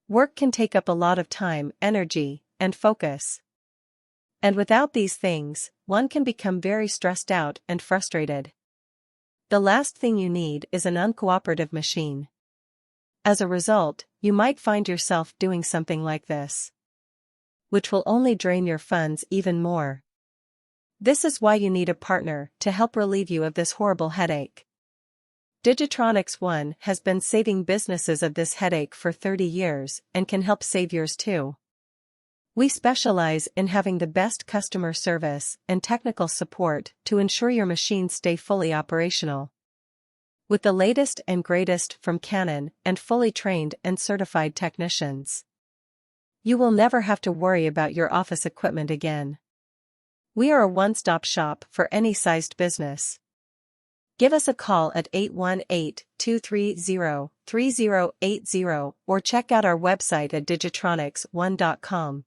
Work can take up a lot of time, energy, and focus. And without these things, one can become very stressed out and frustrated. The last thing you need is an uncooperative machine. As a result, you might find yourself doing something like this, which will only drain your funds even more. This is why you need a partner to help relieve you of this horrible headache. Digitronics One has been saving businesses of this headache for 30 years and can help save yours too. We specialize in having the best customer service and technical support to ensure your machines stay fully operational. With the latest and greatest from Canon and fully trained and certified technicians, you will never have to worry about your office equipment again. We are a one-stop shop for any sized business. Give us a call at 818-230-3080 or check out our website at digitronics1.com.